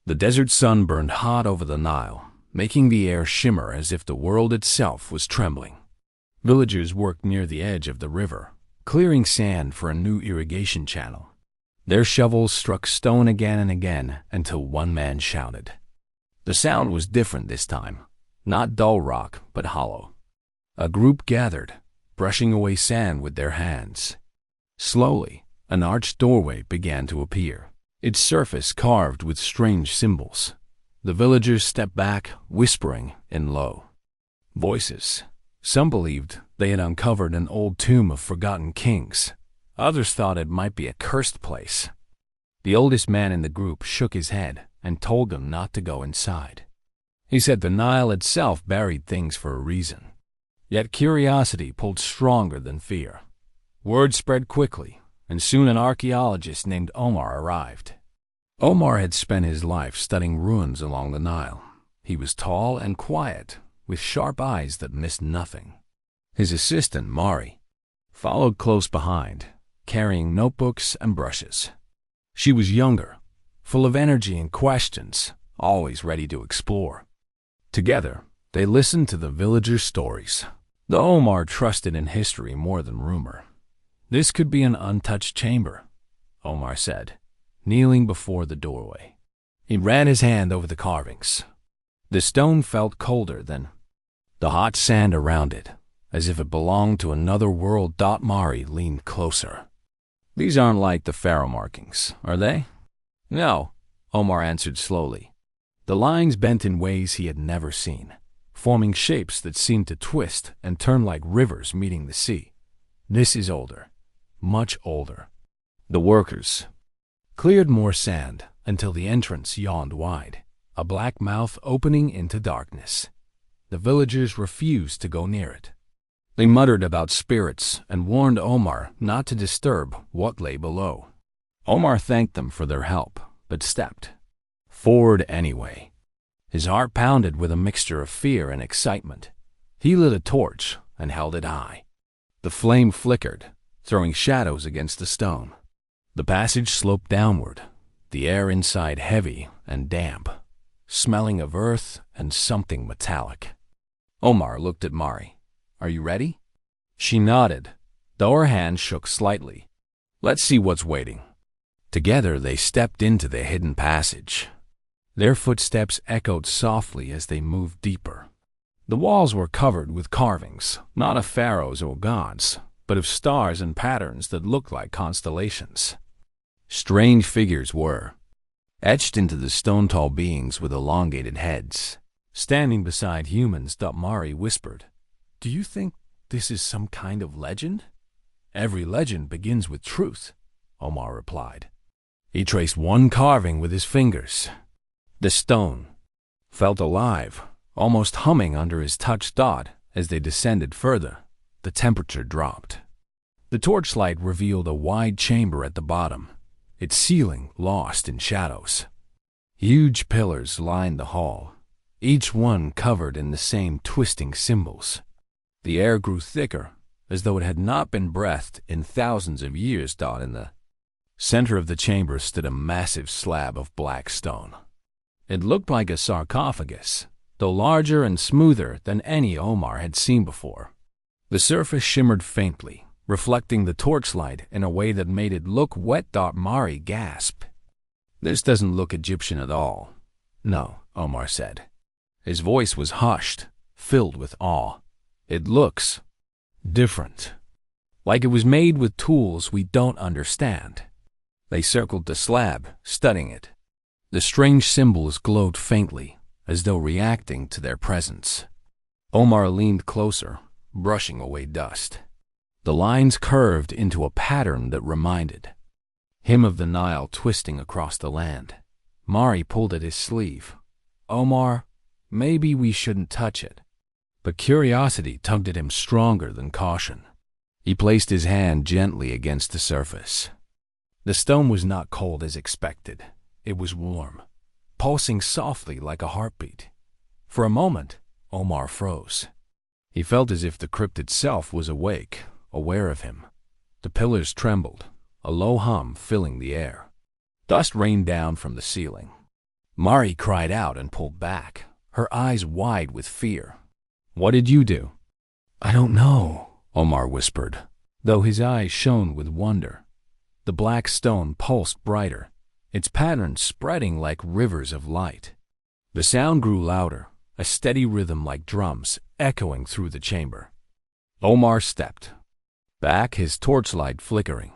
The desert sun burned hot over the Nile, making the air shimmer as if the world itself was trembling. Villagers worked near the edge of the river, clearing sand for a new irrigation channel. Their shovels struck stone again and again until one man shouted. The sound was different this time, not dull rock, but hollow. A group gathered, brushing away sand with their hands. Slowly, an arched doorway began to appear, its surface carved with strange symbols. The villagers stepped back, whispering in low voices. Some believed they had uncovered an old tomb of forgotten kings. Others thought it might be a cursed place. The oldest man in the group shook his head and told them not to go inside. He said the Nile itself buried things for a reason. Yet curiosity pulled stronger than fear. Word spread quickly, and soon an archaeologist named Omar arrived. Omar had spent his life studying ruins along the Nile. He was tall and quiet, with sharp eyes that missed nothing. His assistant, Mari, followed close behind, carrying notebooks and brushes. She was younger, full of energy and questions, always ready to explore. Together, they listened to the villagers' stories. The Omar trusted in history more than rumor. This could be an untouched chamber, Omar said, kneeling before the doorway. He ran his hand over the carvings. The stone felt colder than the hot sand around it, as if it belonged to another world. Mari leaned closer. These aren't like the pharaoh markings, are they? No, Omar answered slowly. The lines bent in ways he had never seen, forming shapes that seemed to twist and turn like rivers meeting the sea. This is older, much older. The workers cleared more sand until the entrance yawned wide, a black mouth opening into darkness. The villagers refused to go near it. They muttered about spirits and warned Omar not to disturb what lay below. Omar thanked them for their help, but stepped forward anyway. His heart pounded with a mixture of fear and excitement. He lit a torch and held it high. The flame flickered, throwing shadows against the stone. The passage sloped downward, the air inside heavy and damp, smelling of earth and something metallic. Omar looked at Mari. Are you ready? She nodded, though her hand shook slightly. Let's see what's waiting. Together they stepped into the hidden passage. Their footsteps echoed softly as they moved deeper. The walls were covered with carvings, not of pharaohs or gods, but of stars and patterns that looked like constellations. Strange figures were etched into the stone-tall beings with elongated heads. Standing beside humans, Mari whispered, "Do you think this is some kind of legend?" "Every legend begins with truth," Omar replied. He traced one carving with his fingers. The stone felt alive, almost humming under his touch. As they descended further, the temperature dropped. The torchlight revealed a wide chamber at the bottom, its ceiling lost in shadows. Huge pillars lined the hall, each one covered in the same twisting symbols. The air grew thicker, as though it had not been breathed in thousands of years. In the center of the chamber stood a massive slab of black stone. It looked like a sarcophagus, though larger and smoother than any Omar had seen before. The surface shimmered faintly, reflecting the torchlight in a way that made it look wet. Mari gasped. "This doesn't look Egyptian at all." "No," Omar said. His voice was hushed, filled with awe. "It looks different, like it was made with tools we don't understand." They circled the slab, studying it. The strange symbols glowed faintly, as though reacting to their presence. Omar leaned closer, brushing away dust. The lines curved into a pattern that reminded him of the Nile twisting across the land. Mari pulled at his sleeve. "Omar, maybe we shouldn't touch it." But curiosity tugged at him stronger than caution. He placed his hand gently against the surface. The stone was not cold as expected. It was warm, pulsing softly like a heartbeat. For a moment, Omar froze. He felt as if the crypt itself was awake, aware of him. The pillars trembled, a low hum filling the air. Dust rained down from the ceiling. Mari cried out and pulled back, her eyes wide with fear. "What did you do?" "I don't know," Omar whispered, though his eyes shone with wonder. The black stone pulsed brighter, its patterns spreading like rivers of light. The sound grew louder, a steady rhythm like drums echoing through the chamber. Omar stepped back, his torchlight flickering.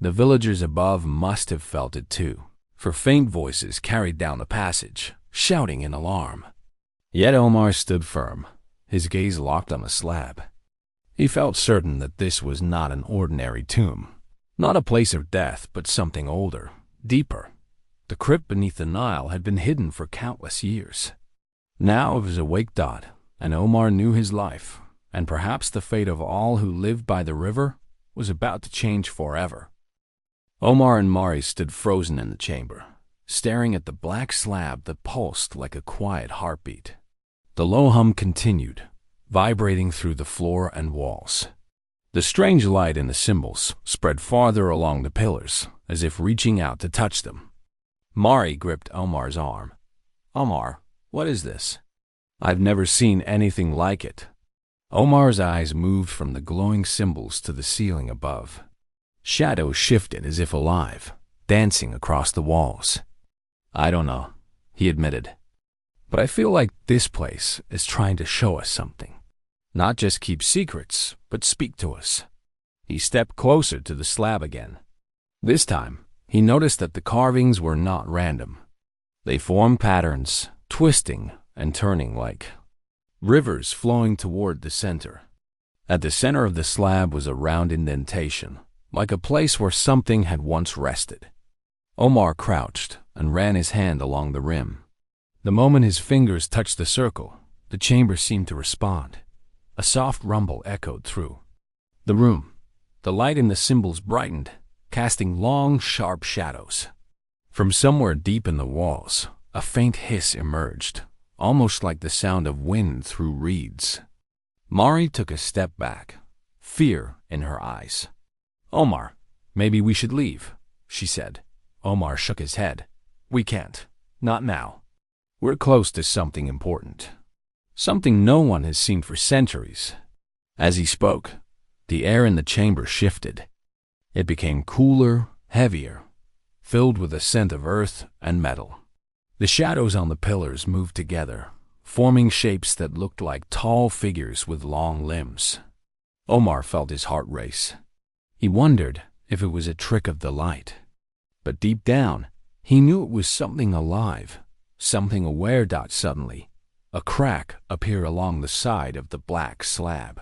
The villagers above must have felt it too, for faint voices carried down the passage, shouting in alarm. Yet Omar stood firm, his gaze locked on the slab. He felt certain that this was not an ordinary tomb, not a place of death, but something older, deeper. The crypt beneath the Nile had been hidden for countless years. Now it was a wake dot, and Omar knew his life, and perhaps the fate of all who lived by the river, was about to change forever. Omar and Mari stood frozen in the chamber, staring at the black slab that pulsed like a quiet heartbeat. The low hum continued, vibrating through the floor and walls. The strange light in the symbols spread farther along the pillars, as if reaching out to touch them. Mari gripped Omar's arm. "Omar, what is this? I've never seen anything like it." Omar's eyes moved from the glowing symbols to the ceiling above. Shadows shifted as if alive, dancing across the walls. "I don't know," he admitted. "But I feel like this place is trying to show us something. Not just keep secrets, but speak to us." He stepped closer to the slab again. This time, he noticed that the carvings were not random. They formed patterns, twisting and turning like rivers flowing toward the center. At the center of the slab was a round indentation, like a place where something had once rested. Omar crouched and ran his hand along the rim. The moment his fingers touched the circle, the chamber seemed to respond. A soft rumble echoed through the room. The light in the symbols brightened, casting long, sharp shadows. From somewhere deep in the walls, a faint hiss emerged, almost like the sound of wind through reeds. Mari took a step back, fear in her eyes. "Omar, maybe we should leave," she said. Omar shook his head. "We can't. Not now. We're close to something important. Something no one has seen for centuries." As he spoke, the air in the chamber shifted. It became cooler, heavier, filled with a scent of earth and metal. The shadows on the pillars moved together, forming shapes that looked like tall figures with long limbs. Omar felt his heart race. He wondered if it was a trick of the light. But deep down, he knew it was something alive, something aware. Suddenly, a crack appeared along the side of the black slab.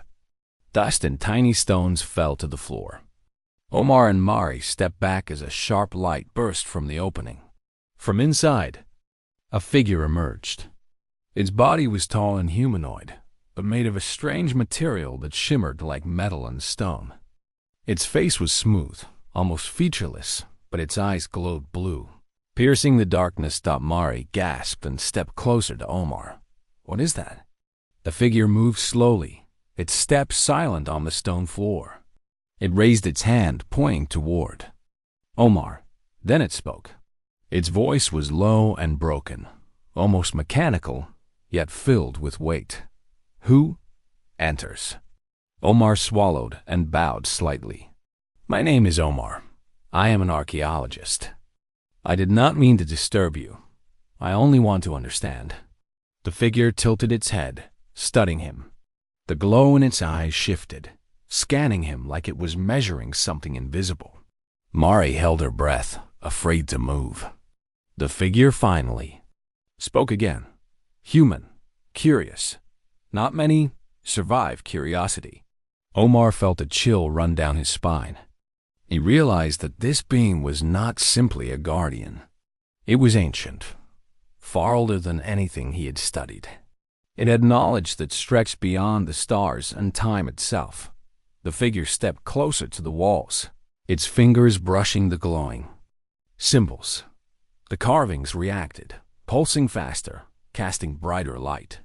Dust and tiny stones fell to the floor. Omar and Mari stepped back as a sharp light burst from the opening. From inside, a figure emerged. Its body was tall and humanoid, but made of a strange material that shimmered like metal and stone. Its face was smooth, almost featureless, but its eyes glowed blue. Piercing the darkness, Mari gasped and stepped closer to Omar. "What is that?" The figure moved slowly, its steps silent on the stone floor. It raised its hand, pointing toward Omar. Then it spoke. Its voice was low and broken, almost mechanical, yet filled with weight. "Who enters?" Omar swallowed and bowed slightly. "My name is Omar. I am an archaeologist. I did not mean to disturb you. I only want to understand." The figure tilted its head, studying him. The glow in its eyes shifted, scanning him like it was measuring something invisible. Mari held her breath, afraid to move. The figure finally spoke again. Human, curious. Not many survive curiosity. Omar felt a chill run down his spine. He realized that this being was not simply a guardian. It was ancient, far older than anything he had studied. It had knowledge that stretched beyond the stars and time itself. The figure stepped closer to the walls, its fingers brushing the glowing symbols. The carvings reacted, pulsing faster, casting brighter light.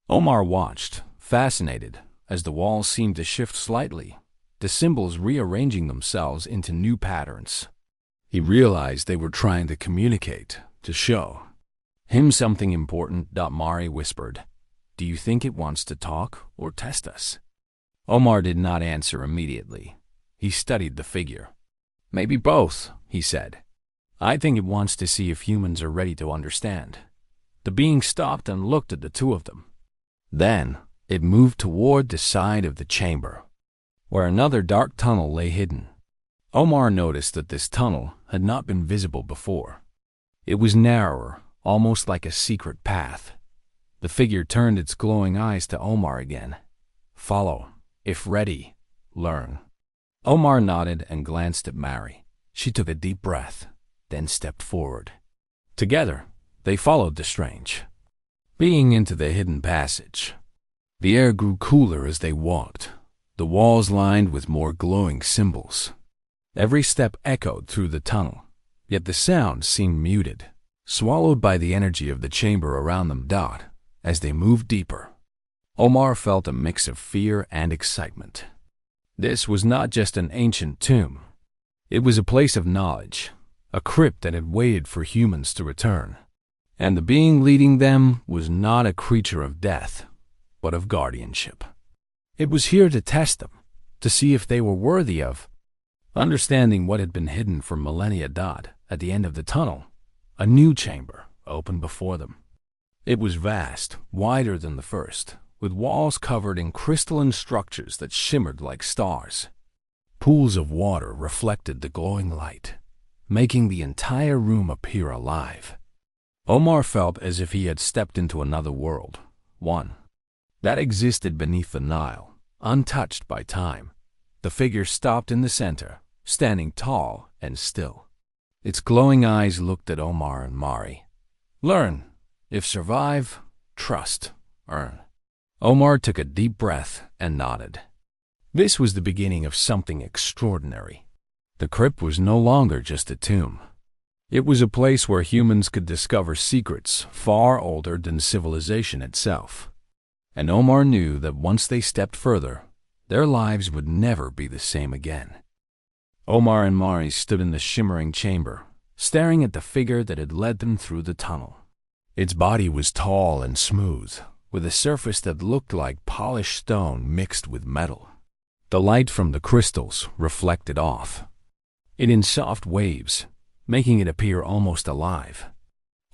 Omar watched, fascinated, as the walls seemed to shift slightly, the symbols rearranging themselves into new patterns. He realized they were trying to communicate, to show. Him something important, Mari whispered. Do you think it wants to talk or test us? Omar did not answer immediately. He studied the figure. Maybe both, he said. I think it wants to see if humans are ready to understand. The being stopped and looked at the two of them. Then it moved toward the side of the chamber, where another dark tunnel lay hidden. Omar noticed that this tunnel had not been visible before. It was narrower, almost like a secret path. The figure turned its glowing eyes to Omar again. Follow. If ready, learn. Omar nodded and glanced at Mari. She took a deep breath, then stepped forward. Together, they followed the strange being into the hidden passage. The air grew cooler as they walked, the walls lined with more glowing symbols. Every step echoed through the tunnel, yet the sound seemed muted, swallowed by the energy of the chamber around them. As they moved deeper, Omar felt a mix of fear and excitement. This was not just an ancient tomb. It was a place of knowledge, a crypt that had waited for humans to return. And the being leading them was not a creature of death, but of guardianship. It was here to test them, to see if they were worthy of understanding what had been hidden for millennia. At the end of the tunnel, a new chamber opened before them. It was vast, wider than the first, with walls covered in crystalline structures that shimmered like stars. Pools of water reflected the glowing light, making the entire room appear alive. Omar felt as if he had stepped into another world, one that existed beneath the Nile, untouched by time. The figure stopped in the center, standing tall and still. Its glowing eyes looked at Omar and Mari. Learn. If survive, trust, earn. Omar took a deep breath and nodded. This was the beginning of something extraordinary. The crypt was no longer just a tomb. It was a place where humans could discover secrets far older than civilization itself. And Omar knew that once they stepped further, their lives would never be the same again. Omar and Mari stood in the shimmering chamber, staring at the figure that had led them through the tunnel. Its body was tall and smooth, with a surface that looked like polished stone mixed with metal. The light from the crystals reflected off it in soft waves, making it appear almost alive.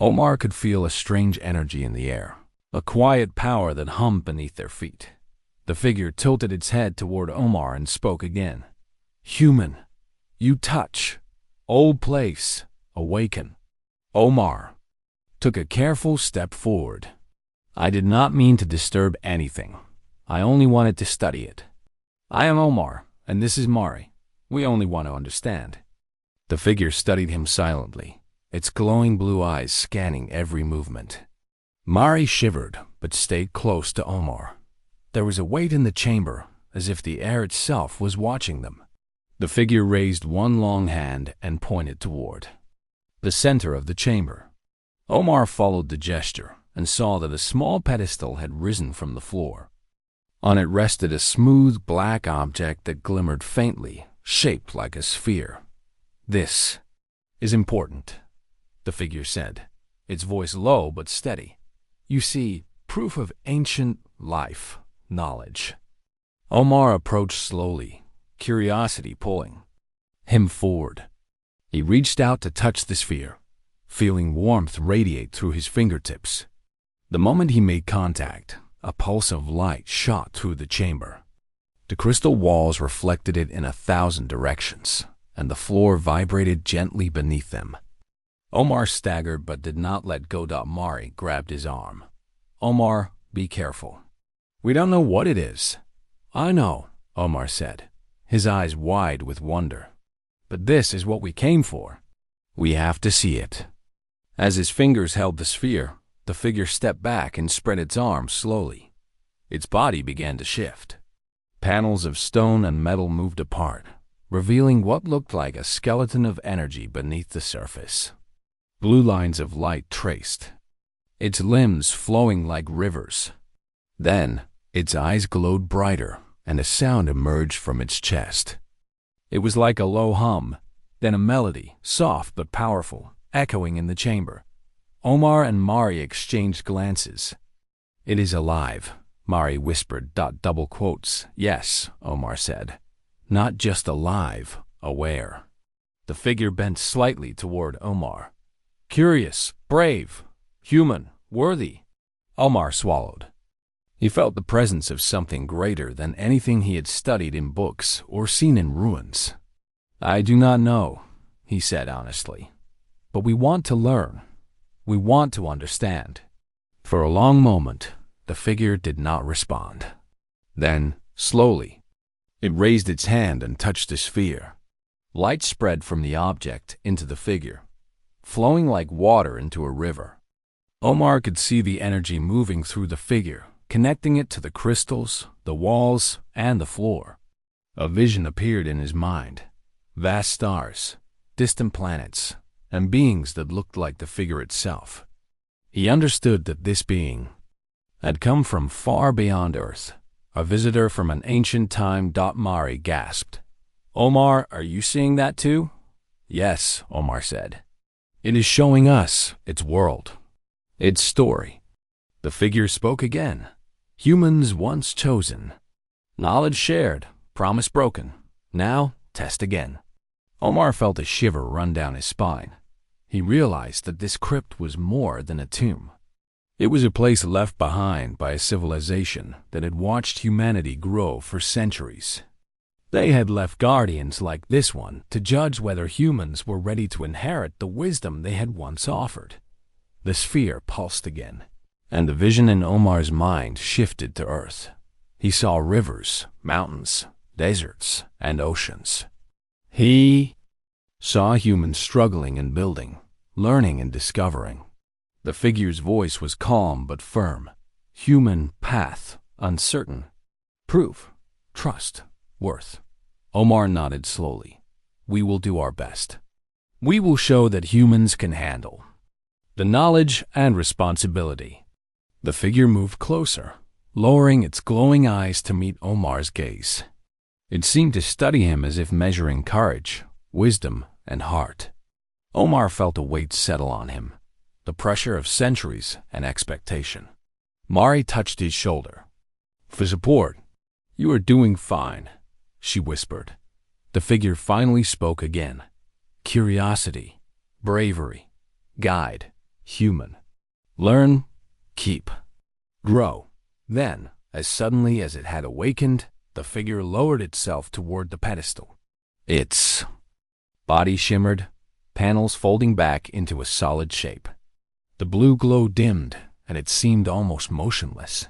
Omar could feel a strange energy in the air, a quiet power that hummed beneath their feet. The figure tilted its head toward Omar and spoke again. Human, you touch. Old place, awaken. Omar took a careful step forward. I did not mean to disturb anything. I only wanted to study it. I am Omar, and this is Mari. We only want to understand. The figure studied him silently, its glowing blue eyes scanning every movement. Mari shivered, but stayed close to Omar. There was a weight in the chamber, as if the air itself was watching them. The figure raised one long hand and pointed toward the center of the chamber. Omar followed the gesture and saw that a small pedestal had risen from the floor. On it rested a smooth black object that glimmered faintly, shaped like a sphere. This is important, the figure said, its voice low but steady. You see, proof of ancient life, knowledge. Omar approached slowly, curiosity pulling him forward. He reached out to touch the sphere, feeling warmth radiate through his fingertips. The moment he made contact, a pulse of light shot through the chamber. The crystal walls reflected it in 1,000 directions, and the floor vibrated gently beneath them. Omar staggered but did not let go. Mari grabbed his arm. Omar, be careful. We don't know what it is. I know, Omar said, his eyes wide with wonder. But this is what we came for. We have to see it. As his fingers held the sphere, the figure stepped back and spread its arms slowly. Its body began to shift. Panels of stone and metal moved apart, revealing what looked like a skeleton of energy beneath the surface. Blue lines of light traced its limbs flowing like rivers. Then, its eyes glowed brighter, and a sound emerged from its chest. It was like a low hum, then a melody, soft but powerful, echoing in the chamber. Omar and Mari exchanged glances. "It is alive," Mari whispered. Double quotes. "Yes," Omar said. "Not just alive, aware." The figure bent slightly toward Omar. "Curious, brave, human, worthy." Omar swallowed. He felt the presence of something greater than anything he had studied in books or seen in ruins. "I do not know," he said honestly. "But we want to learn. We want to understand." For a long moment, the figure did not respond. Then, slowly, it raised its hand and touched the sphere. Light spread from the object into the figure, flowing like water into a river. Omar could see the energy moving through the figure, connecting it to the crystals, the walls, and the floor. A vision appeared in his mind. Vast stars, distant planets, and beings that looked like the figure itself. He understood that this being had come from far beyond Earth, a visitor from an ancient time. Mari gasped. "Omar, are you seeing that too?" "Yes," Omar said. "It is showing us its world, its story." The figure spoke again. "Humans once chosen. Knowledge shared, promise broken. Now, test again." Omar felt a shiver run down his spine. He realized that this crypt was more than a tomb. It was a place left behind by a civilization that had watched humanity grow for centuries. They had left guardians like this one to judge whether humans were ready to inherit the wisdom they had once offered. The sphere pulsed again, and the vision in Omar's mind shifted to Earth. He saw rivers, mountains, deserts, and oceans. He saw humans struggling and building, learning and discovering. The figure's voice was calm but firm. Human path, uncertain. Proof, trust, worth. Omar nodded slowly. "We will do our best. We will show that humans can handle the knowledge and responsibility." The figure moved closer, lowering its glowing eyes to meet Omar's gaze. It seemed to study him as if measuring courage, wisdom, and heart. Omar felt a weight settle on him, the pressure of centuries and expectation. Mari touched his shoulder. "For support." "You are doing fine," she whispered. The figure finally spoke again. "Curiosity, bravery, guide, human. Learn, keep, grow." Then, as suddenly as it had awakened, the figure lowered itself toward the pedestal. Its body shimmered, panels folding back into a solid shape. The blue glow dimmed, and it seemed almost motionless.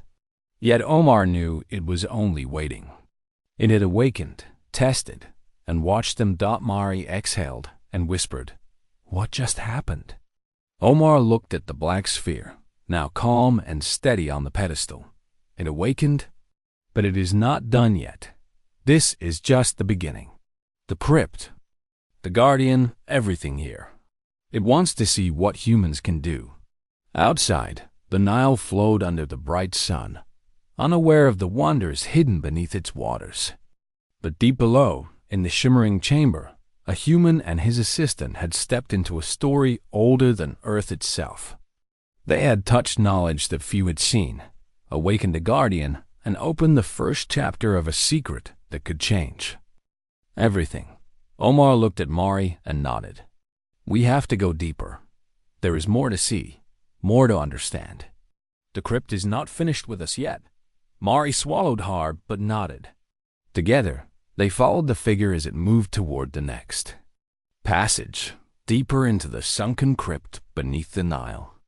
Yet Omar knew it was only waiting. It had awakened, tested, and watched them. Mari exhaled and whispered, "What just happened?" Omar looked at the black sphere, now calm and steady on the pedestal. It awakened, but it is not done yet. This is just the beginning. The crypt, the guardian, everything here. It wants to see what humans can do. Outside, the Nile flowed under the bright sun, unaware of the wonders hidden beneath its waters. But deep below, in the shimmering chamber, a human and his assistant had stepped into a story older than Earth itself. They had touched knowledge that few had seen, awakened a guardian, and opened the first chapter of a secret that could change everything. Omar looked at Mari and nodded. "We have to go deeper. There is more to see, more to understand. The crypt is not finished with us yet." Mari swallowed hard but nodded. Together, they followed the figure as it moved toward the next passage, deeper into the sunken crypt beneath the Nile.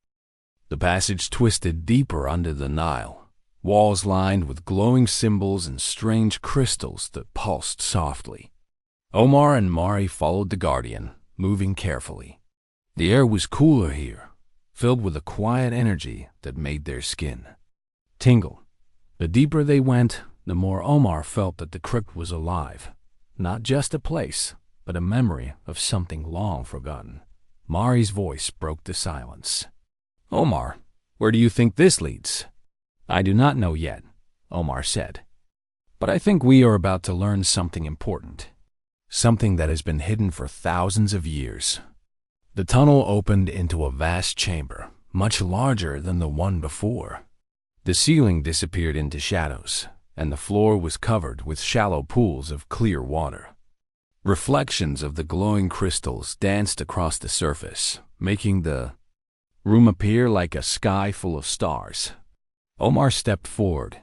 The passage twisted deeper under the Nile, walls lined with glowing symbols and strange crystals that pulsed softly. Omar and Mari followed the guardian, moving carefully. The air was cooler here, filled with a quiet energy that made their skin tingle. The deeper they went, the more Omar felt that the crypt was alive, not just a place, but a memory of something long forgotten. Mari's voice broke the silence. "Omar, where do you think this leads?" "I do not know yet," Omar said. "But I think we are about to learn something important, something that has been hidden for thousands of years." The tunnel opened into a vast chamber, much larger than the one before. The ceiling disappeared into shadows, and the floor was covered with shallow pools of clear water. Reflections of the glowing crystals danced across the surface, making the room appear like a sky full of stars. Omar stepped forward,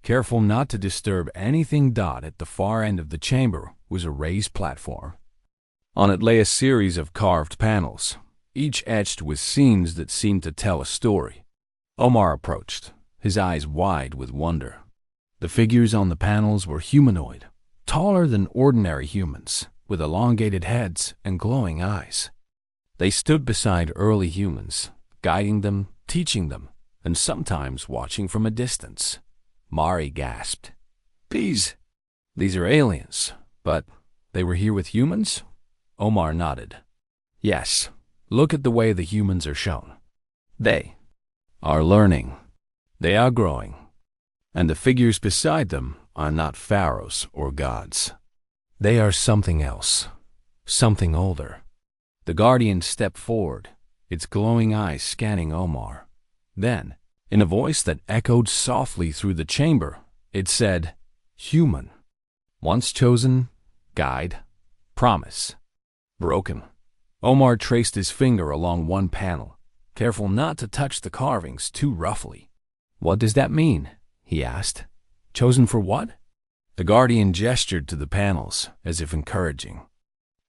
careful not to disturb anything. At the far end of the chamber was a raised platform. On it lay a series of carved panels, each etched with scenes that seemed to tell a story. Omar approached, his eyes wide with wonder. The figures on the panels were humanoid, taller than ordinary humans, with elongated heads and glowing eyes. They stood beside early humans, guiding them, teaching them, and sometimes watching from a distance. Mari gasped. These are aliens, but they were here with humans? Omar nodded. Yes, look at the way the humans are shown. They are learning. They are growing. And the figures beside them are not pharaohs or gods. They are something else, something older. The guardian stepped forward, its glowing eyes scanning Omar. Then, in a voice that echoed softly through the chamber, it said, Human. Once chosen, guide, promise. Broken. Omar traced his finger along one panel, careful not to touch the carvings too roughly. What does that mean? He asked. Chosen for what? The guardian gestured to the panels, as if encouraging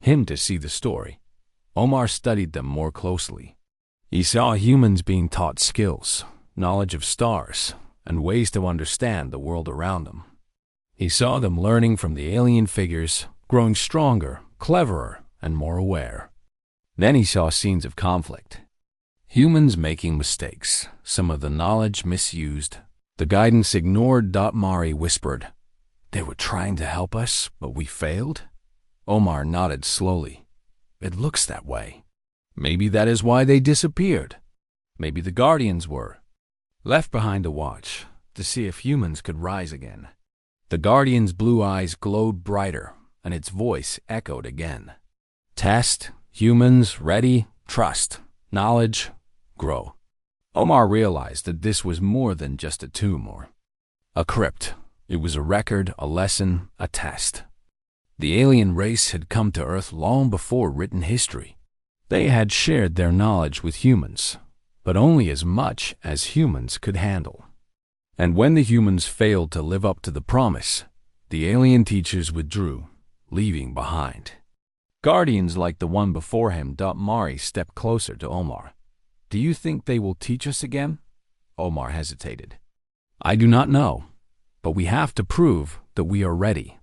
him to see the story. Omar studied them more closely. He saw humans being taught skills, knowledge of stars, and ways to understand the world around them. He saw them learning from the alien figures, growing stronger, cleverer, and more aware. Then he saw scenes of conflict. Humans making mistakes, some of the knowledge misused, the guidance ignored. Mari whispered, They were trying to help us, but we failed? Omar nodded slowly. It looks that way. Maybe that is why they disappeared. Maybe the guardians were left behind to watch, to see if humans could rise again. The guardian's blue eyes glowed brighter, and its voice echoed again. Test, humans, ready, trust, knowledge, grow. Omar realized that this was more than just a tomb or a crypt. It was a record, a lesson, a test. The alien race had come to Earth long before written history. They had shared their knowledge with humans, but only as much as humans could handle. And when the humans failed to live up to the promise, the alien teachers withdrew, leaving behind guardians like the one before him. Mari stepped closer to Omar. Do you think they will teach us again? Omar hesitated. I do not know, but we have to prove that we are ready,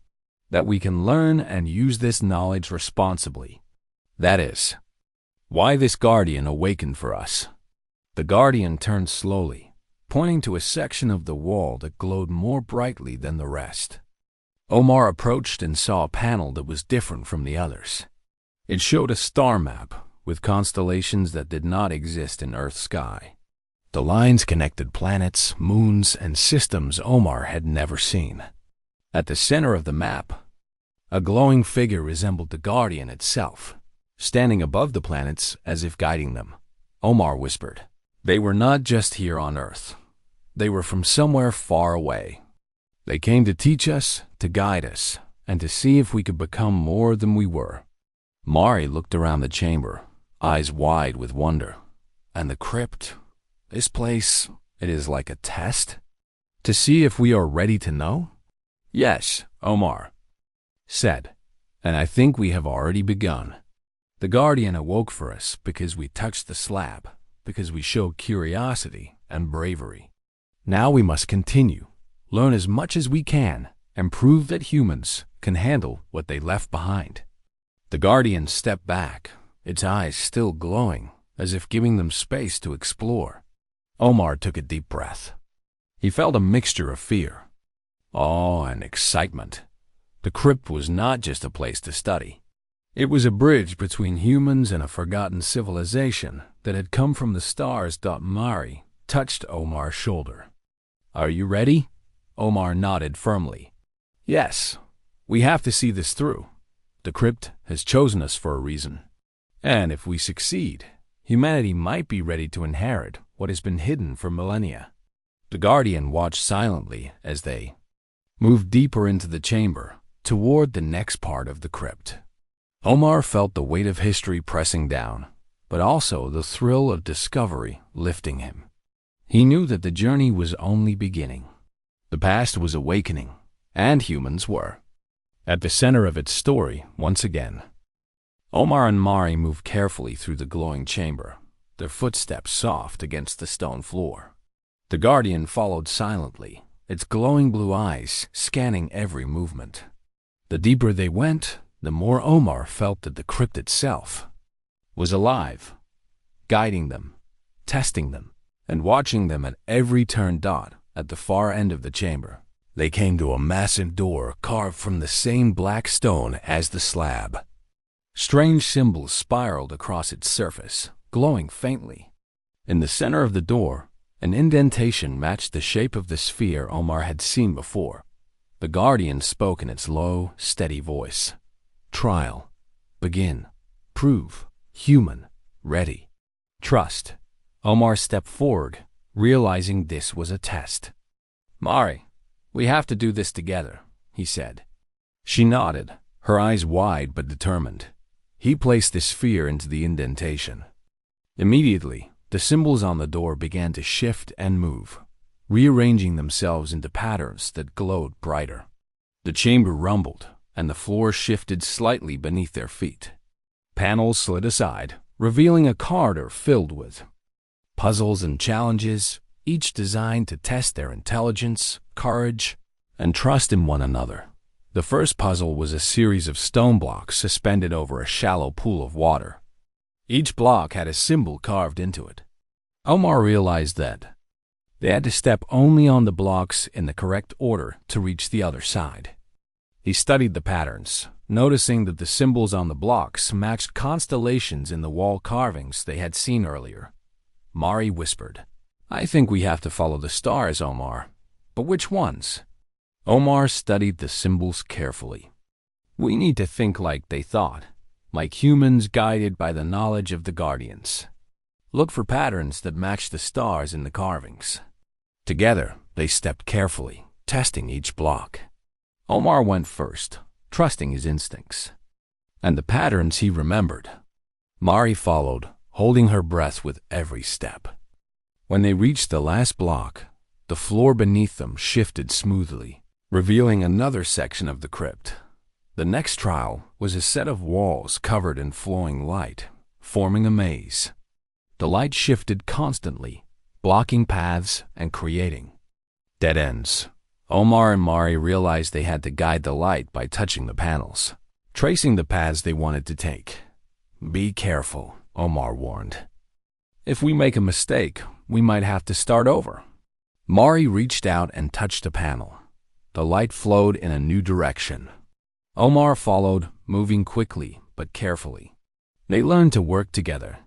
that we can learn and use this knowledge responsibly. That is why this guardian awakened for us. The guardian turned slowly, pointing to a section of the wall that glowed more brightly than the rest. Omar approached and saw a panel that was different from the others. It showed a star map with constellations that did not exist in Earth's sky. The lines connected planets, moons, and systems Omar had never seen. At the center of the map, a glowing figure resembled the guardian itself, standing above the planets as if guiding them. Omar whispered, They were not just here on Earth. They were from somewhere far away. They came to teach us, to guide us, and to see if we could become more than we were. Mari looked around the chamber, eyes wide with wonder. And the crypt? This place, it is like a test? To see if we are ready to know? Yes, Omar said, and I think we have already begun. The guardian awoke for us because we touched the slab, because we showed curiosity and bravery. Now we must continue, learn as much as we can, and prove that humans can handle what they left behind. The guardian stepped back, its eyes still glowing, as if giving them space to explore. Omar took a deep breath. He felt a mixture of fear, awe, and excitement. The crypt was not just a place to study. It was a bridge between humans and a forgotten civilization that had come from the stars. Mari touched Omar's shoulder. Are you ready? Omar nodded firmly. Yes, we have to see this through. The crypt has chosen us for a reason. And if we succeed, Humanity might be ready to inherit what has been hidden for millennia. The guardian watched silently as they moved deeper into the chamber, toward the next part of the crypt. Omar felt the weight of history pressing down, but also the thrill of discovery lifting him. He knew that the journey was only beginning. The past was awakening, and humans were at the center of its story once again. Omar and Mari moved carefully through the glowing chamber, their footsteps soft against the stone floor. The guardian followed silently, its glowing blue eyes scanning every movement. The deeper they went, the more Omar felt that the crypt itself was alive, guiding them, testing them, and watching them at every turn. At the far end of the chamber, they came to a massive door carved from the same black stone as the slab. Strange symbols spiraled across its surface, glowing faintly. In the center of the door, an indentation matched the shape of the sphere Omar had seen before. The guardian spoke in its low, steady voice. Trial. Begin. Prove. Human. Ready. Trust. Omar stepped forward, realizing this was a test. Mari, we have to do this together, he said. She nodded, her eyes wide but determined. He placed the sphere into the indentation. Immediately, the symbols on the door began to shift and move, rearranging themselves into patterns that glowed brighter. The chamber rumbled, and the floor shifted slightly beneath their feet. Panels slid aside, revealing a corridor filled with puzzles and challenges, each designed to test their intelligence, courage, and trust in one another. The first puzzle was a series of stone blocks suspended over a shallow pool of water. Each block had a symbol carved into it. Omar realized that they had to step only on the blocks in the correct order to reach the other side. He studied the patterns, noticing that the symbols on the blocks matched constellations in the wall carvings they had seen earlier. Mari whispered, I think we have to follow the stars, Omar. But which ones? Omar studied the symbols carefully. We need to think like they thought, like humans guided by the knowledge of the guardians. Look for patterns that match the stars in the carvings. Together, they stepped carefully, testing each block. Omar went first, trusting his instincts and the patterns he remembered. Mari followed, holding her breath with every step. When they reached the last block, the floor beneath them shifted smoothly, revealing another section of the crypt. The next trial was a set of walls covered in flowing light, forming a maze. The light shifted constantly, blocking paths and creating dead ends. Omar and Mari realized they had to guide the light by touching the panels, tracing the paths they wanted to take. Be careful, Omar warned. If we make a mistake, we might have to start over. Mari reached out and touched a panel. The light flowed in a new direction. Omar followed, moving quickly but carefully. They learned to work together,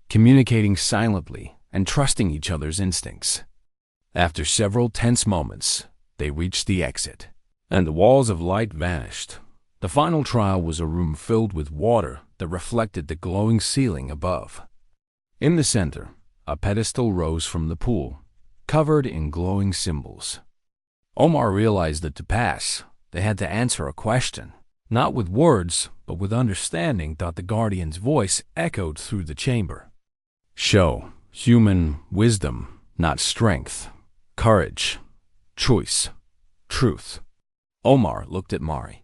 communicating silently and trusting each other's instincts. After several tense moments, they reached the exit, and the walls of light vanished. The final trial was a room filled with water that reflected the glowing ceiling above. In the center, a pedestal rose from the pool, covered in glowing symbols. Omar realized that to pass, they had to answer a question, not with words, but with understanding. The guardian's voice echoed through the chamber. Show human wisdom, not strength, courage, choice, truth. Omar looked at Mari.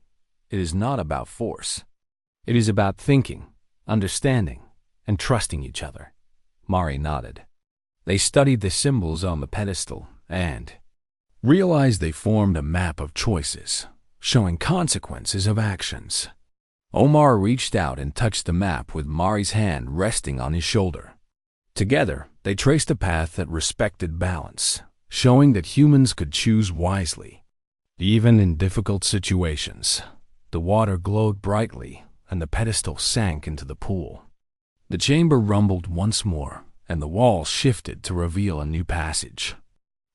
It is not about force. It is about thinking, understanding, and trusting each other. Mari nodded. They studied the symbols on the pedestal and realized they formed a map of choices, showing consequences of actions. Omar reached out and touched the map with Mari's hand resting on his shoulder. Together, they traced a path that respected balance, showing that humans could choose wisely. Even in difficult situations, the water glowed brightly and the pedestal sank into the pool. The chamber rumbled once more, and the walls shifted to reveal a new passage.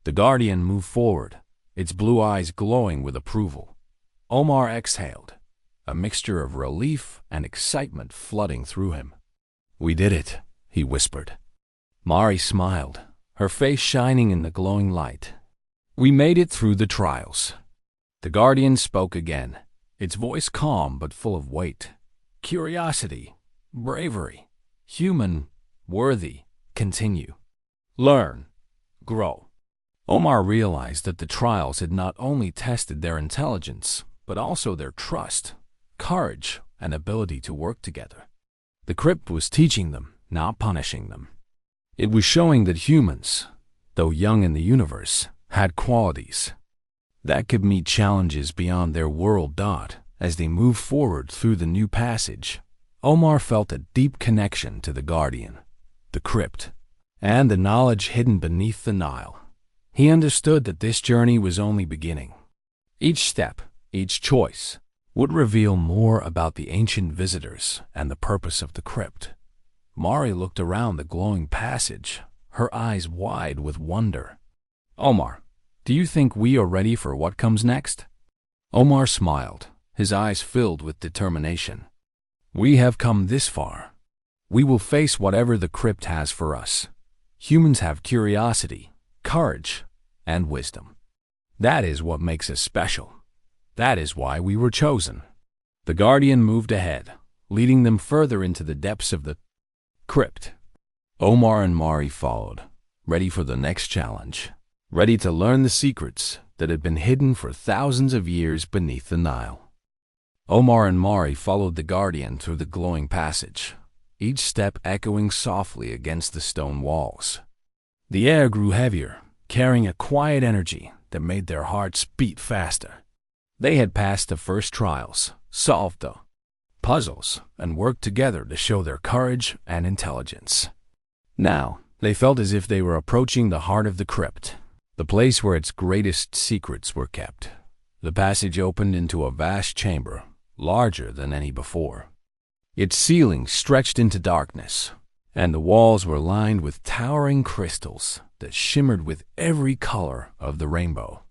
The guardian moved forward, its blue eyes glowing with approval. Omar exhaled, a mixture of relief and excitement flooding through him. We did it, he whispered. Mari smiled, her face shining in the glowing light. We made it through the trials. The guardian spoke again, its voice calm but full of weight. Curiosity, bravery, human, worthy, continue. Learn, grow. Omar realized that the trials had not only tested their intelligence, but also their trust, courage, and ability to work together. The crypt was teaching them, not punishing them. It was showing that humans, though young in the universe, had qualities that could meet challenges beyond their world. As they moved forward through the new passage, Omar felt a deep connection to the guardian, the crypt, and the knowledge hidden beneath the Nile. He understood that this journey was only beginning. Each step, each choice, would reveal more about the ancient visitors and the purpose of the crypt. Mari looked around the glowing passage, her eyes wide with wonder. Omar, do you think we are ready for what comes next? Omar smiled, his eyes filled with determination. We have come this far. We will face whatever the crypt has for us. Humans have curiosity, courage, and wisdom. That is what makes us special. That is why we were chosen. The guardian moved ahead, leading them further into the depths of the crypt. Omar and Mari followed, ready for the next challenge, ready to learn the secrets that had been hidden for thousands of years beneath the Nile. Omar and Mari followed the guardian through the glowing passage, each step echoing softly against the stone walls. The air grew heavier, carrying a quiet energy that made their hearts beat faster. They had passed the first trials, solved the puzzles, and worked together to show their courage and intelligence. Now, they felt as if they were approaching the heart of the crypt, the place where its greatest secrets were kept. The passage opened into a vast chamber, larger than any before. Its ceiling stretched into darkness, and the walls were lined with towering crystals that shimmered with every color of the rainbow.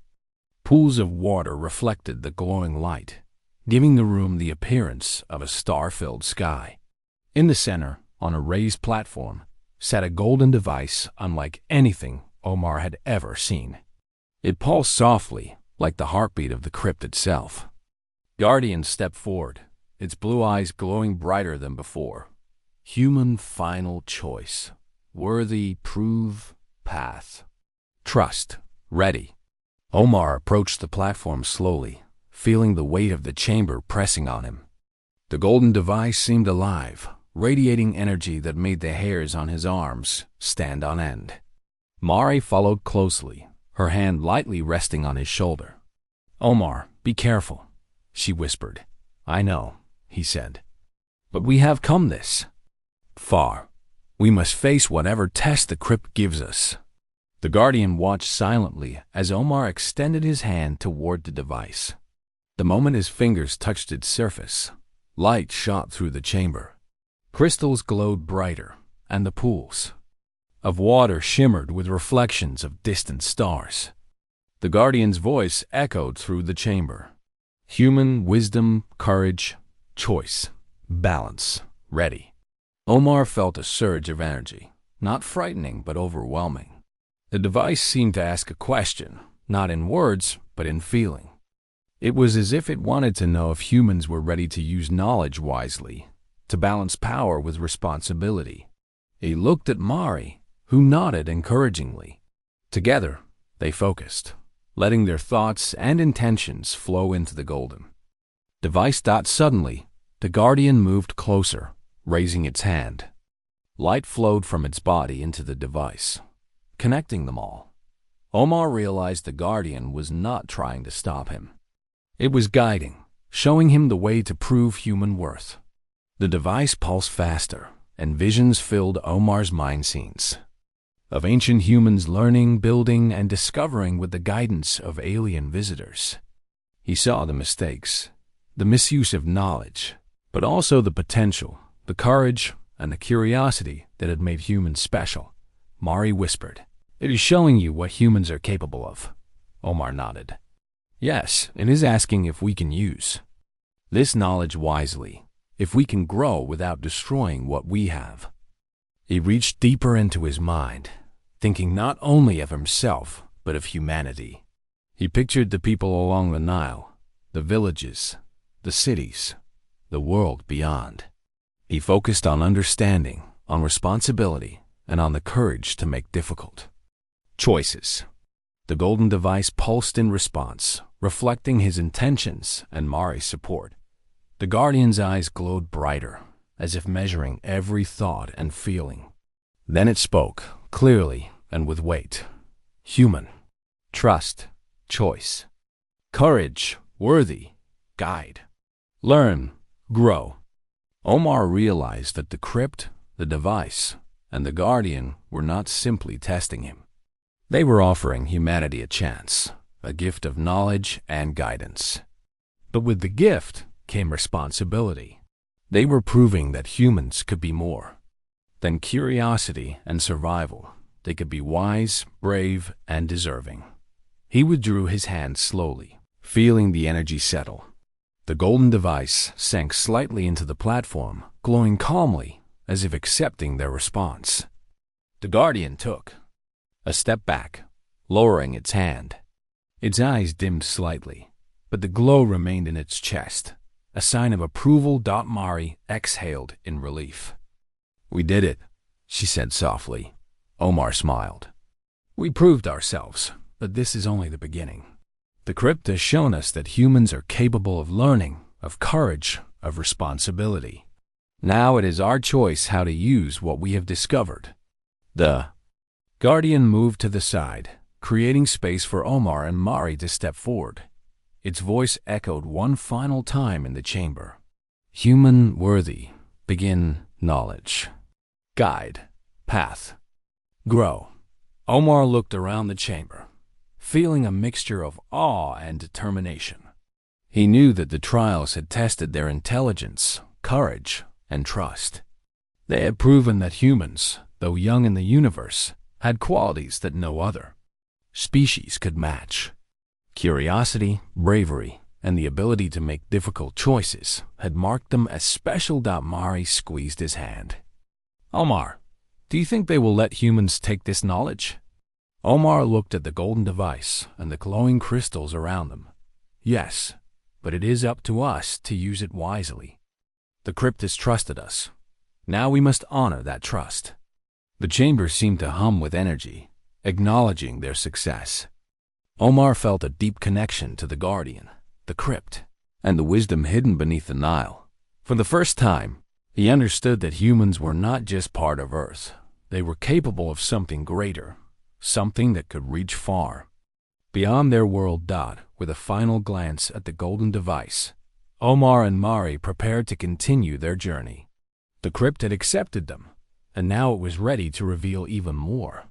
Pools of water reflected the glowing light, giving the room the appearance of a star-filled sky. In the center, on a raised platform, sat a golden device unlike anything Omar had ever seen. It pulsed softly, like the heartbeat of the crypt itself. Guardian stepped forward, its blue eyes glowing brighter than before. Human final choice. Worthy, prove, path. Trust. Ready. Omar approached the platform slowly, feeling the weight of the chamber pressing on him. The golden device seemed alive, radiating energy that made the hairs on his arms stand on end. Mari followed closely, her hand lightly resting on his shoulder. Omar, be careful, she whispered. I know, he said. But we have come this far. We must face whatever test the crypt gives us. The guardian watched silently as Omar extended his hand toward the device. The moment his fingers touched its surface, light shot through the chamber. Crystals glowed brighter, and the pools of water shimmered with reflections of distant stars. The guardian's voice echoed through the chamber. Human wisdom, courage, choice, balance, ready. Omar felt a surge of energy, not frightening but overwhelming. The device seemed to ask a question, not in words, but in feeling. It was as if it wanted to know if humans were ready to use knowledge wisely, to balance power with responsibility. He looked at Mari, who nodded encouragingly. Together, they focused, letting their thoughts and intentions flow into the golden device. Suddenly, the guardian moved closer, raising its hand. Light flowed from its body into the device, connecting them all. Omar realized the guardian was not trying to stop him. It was guiding, showing him the way to prove human worth. The device pulsed faster, and visions filled Omar's mind scenes of ancient humans learning, building, and discovering with the guidance of alien visitors. He saw the mistakes, the misuse of knowledge, but also the potential, the courage, and the curiosity that had made humans special. Mari whispered, "It is showing you what humans are capable of." Omar nodded. Yes, it is asking if we can use this knowledge wisely, if we can grow without destroying what we have. He reached deeper into his mind, thinking not only of himself, but of humanity. He pictured the people along the Nile, the villages, the cities, the world beyond. He focused on understanding, on responsibility, and on the courage to make difficult choices. The golden device pulsed in response, reflecting his intentions and Mari's support. The Guardian's eyes glowed brighter, as if measuring every thought and feeling. Then it spoke, clearly and with weight. Human. Trust. Choice. Courage. Worthy. Guide. Learn. Grow. Omar realized that the crypt, the device, and the Guardian were not simply testing him. They were offering humanity a chance, a gift of knowledge and guidance. But with the gift came responsibility. They were proving that humans could be more than curiosity and survival. They could be wise, brave, and deserving. He withdrew his hand slowly, feeling the energy settle. The golden device sank slightly into the platform, glowing calmly, as if accepting their response. The Guardian took a step back, lowering its hand. Its eyes dimmed slightly, but the glow remained in its chest, a sign of approval. Mari exhaled in relief. "We did it," she said softly. Omar smiled. "We proved ourselves, but this is only the beginning. The crypt has shown us that humans are capable of learning, of courage, of responsibility. Now it is our choice how to use what we have discovered." The Guardian moved to the side, creating space for Omar and Mari to step forward. Its voice echoed one final time in the chamber. "Human worthy. Begin knowledge. Guide. Path. Grow." Omar looked around the chamber, feeling a mixture of awe and determination. He knew that the trials had tested their intelligence, courage, and trust. They had proven that humans, though young in the universe, had qualities that no other species could match. Curiosity, bravery, and the ability to make difficult choices had marked them as special. Mari squeezed his hand. "Omar, do you think they will let humans take this knowledge?" Omar looked at the golden device and the glowing crystals around them. "Yes, but it is up to us to use it wisely. The crypt has trusted us. Now we must honor that trust." The chamber seemed to hum with energy, acknowledging their success. Omar felt a deep connection to the Guardian, the crypt, and the wisdom hidden beneath the Nile. For the first time, he understood that humans were not just part of Earth. They were capable of something greater, something that could reach far beyond their world. With a final glance at the golden device, Omar and Mari prepared to continue their journey. The crypt had accepted them, and now it was ready to reveal even more.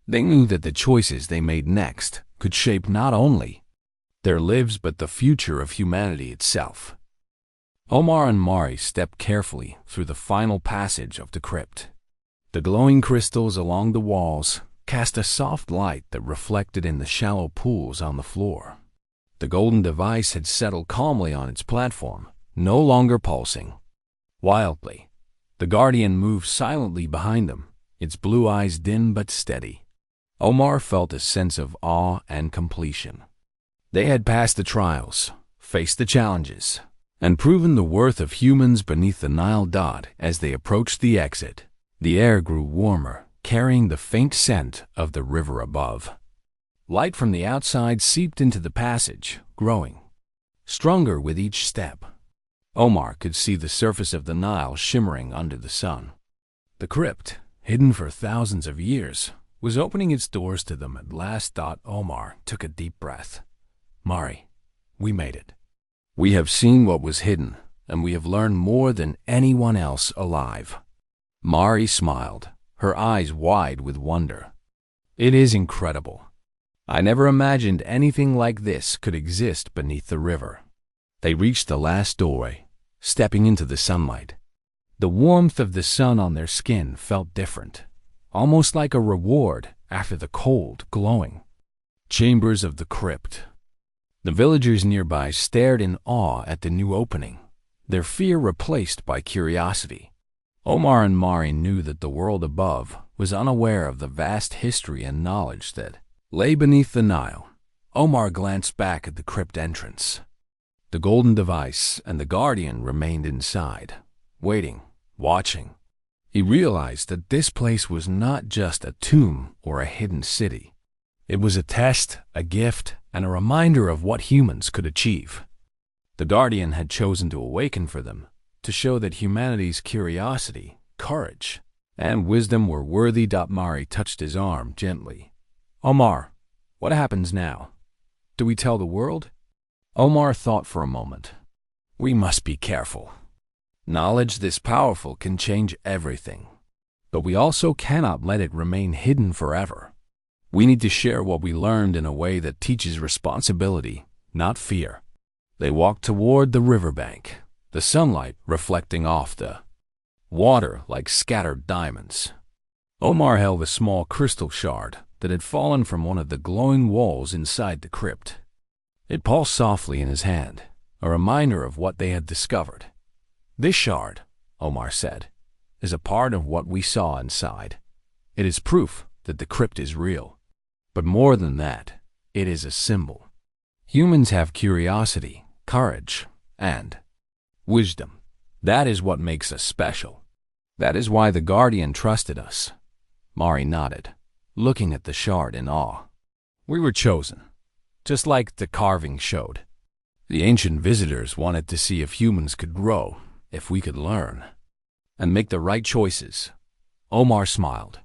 They knew that the choices they made next could shape not only their lives but the future of humanity itself. Omar and Mari stepped carefully through the final passage of the crypt. The glowing crystals along the walls cast a soft light that reflected in the shallow pools on the floor. The golden device had settled calmly on its platform, no longer pulsing wildly. The Guardian moved silently behind them, its blue eyes dim but steady. Omar felt a sense of awe and completion. They had passed the trials, faced the challenges, and proven the worth of humans beneath the Nile. As they approached the exit, the air grew warmer, carrying the faint scent of the river above. Light from the outside seeped into the passage, growing stronger with each step. Omar could see the surface of the Nile shimmering under the sun. The crypt, hidden for thousands of years, was opening its doors to them at last. Omar took a deep breath. "Mari, we made it. We have seen what was hidden, and we have learned more than anyone else alive." Mari smiled, her eyes wide with wonder. "It is incredible. I never imagined anything like this could exist beneath the river." They reached the last doorway, stepping into the sunlight. The warmth of the sun on their skin felt different, almost like a reward after the cold, glowing chambers of the crypt. The villagers nearby stared in awe at the new opening, their fear replaced by curiosity. Omar and Mari knew that the world above was unaware of the vast history and knowledge that lay beneath the Nile. Omar glanced back at the crypt entrance. The golden device and the guardian remained inside, waiting, watching. He realized that this place was not just a tomb or a hidden city. It was a test, a gift, and a reminder of what humans could achieve. The guardian had chosen to awaken for them, to show that humanity's curiosity, courage, and wisdom were worthy. Mari touched his arm gently. Omar, what happens now? Do we tell the world? Omar thought for a moment. We must be careful. Knowledge this powerful can change everything, but we also cannot let it remain hidden forever. We need to share what we learned in a way that teaches responsibility, not fear. They walked toward the riverbank, the sunlight reflecting off the water like scattered diamonds. Omar held a small crystal shard that had fallen from one of the glowing walls inside the crypt. It pulsed softly in his hand, a reminder of what they had discovered. This shard, Omar said, is a part of what we saw inside. It is proof that the crypt is real. But more than that, it is a symbol. Humans have curiosity, courage, and wisdom. That is what makes us special. That is why the guardian trusted us. Mari nodded, looking at the shard in awe. We were chosen, just like the carving showed. The ancient visitors wanted to see if humans could grow, if we could learn, and make the right choices. Omar smiled.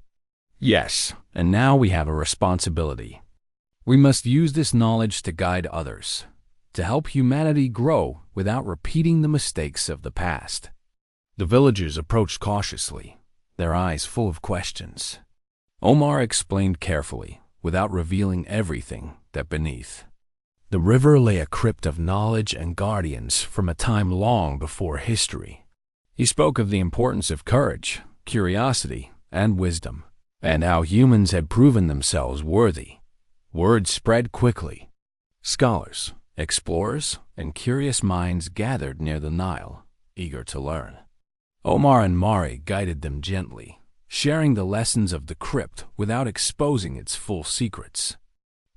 Yes, and now we have a responsibility. We must use this knowledge to guide others, to help humanity grow without repeating the mistakes of the past. The villagers approached cautiously, their eyes full of questions. Omar explained carefully, without revealing everything, that beneath the river lay a crypt of knowledge and guardians from a time long before history. He spoke of the importance of courage, curiosity, and wisdom, and how humans had proven themselves worthy. Word spread quickly. Scholars, explorers, and curious minds gathered near the Nile, eager to learn. Omar and Mari guided them gently, sharing the lessons of the crypt without exposing its full secrets.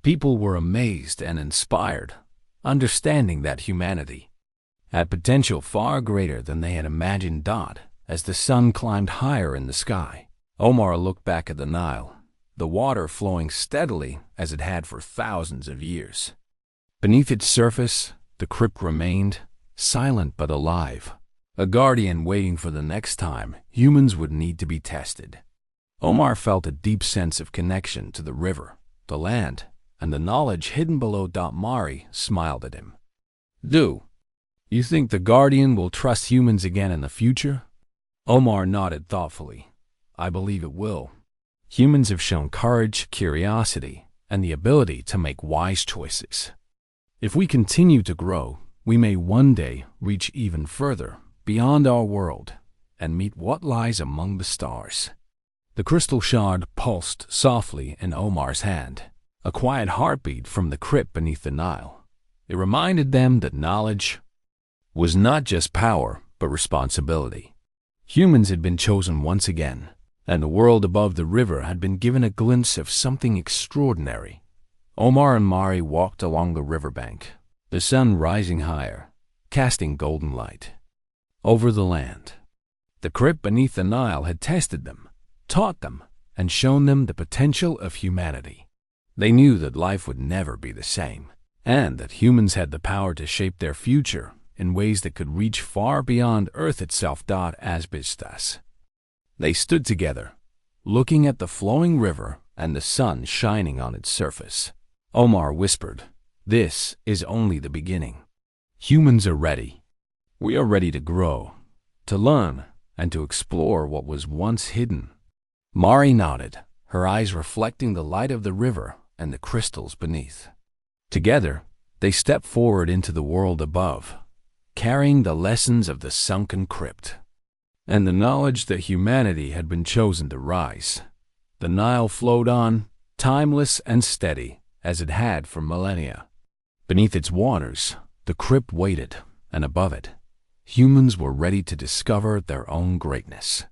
People were amazed and inspired, understanding that humanity had potential far greater than they had imagined. As the sun climbed higher in the sky, Omar looked back at the Nile, the water flowing steadily as it had for thousands of years. Beneath its surface, the crypt remained, silent but alive, a guardian waiting for the next time humans would need to be tested. Omar felt a deep sense of connection to the river, the land, and the knowledge hidden below. Mari smiled at him. Do you think the guardian will trust humans again in the future? Omar nodded thoughtfully. I believe it will. Humans have shown courage, curiosity, and the ability to make wise choices. If we continue to grow, we may one day reach even further, beyond our world, and meet what lies among the stars. The crystal shard pulsed softly in Omar's hand, a quiet heartbeat from the crypt beneath the Nile. It reminded them that knowledge was not just power, but responsibility. Humans had been chosen once again, and the world above the river had been given a glimpse of something extraordinary. Omar and Mari walked along the riverbank, the sun rising higher, casting golden light over the land. The crypt beneath the Nile had tested them, taught them, and shown them the potential of humanity. They knew that life would never be the same, and that humans had the power to shape their future in ways that could reach far beyond Earth itself. As vistas, they stood together, looking at the flowing river and the sun shining on its surface. Omar whispered, "This is only the beginning. Humans are ready. We are ready to grow, to learn, and to explore what was once hidden." Mari nodded, her eyes reflecting the light of the river and the crystals beneath. Together, they stepped forward into the world above, carrying the lessons of the Sunken Crypt and the knowledge that humanity had been chosen to rise. The Nile flowed on, timeless and steady, as it had for millennia. Beneath its waters, the crypt waited, and above it, humans were ready to discover their own greatness.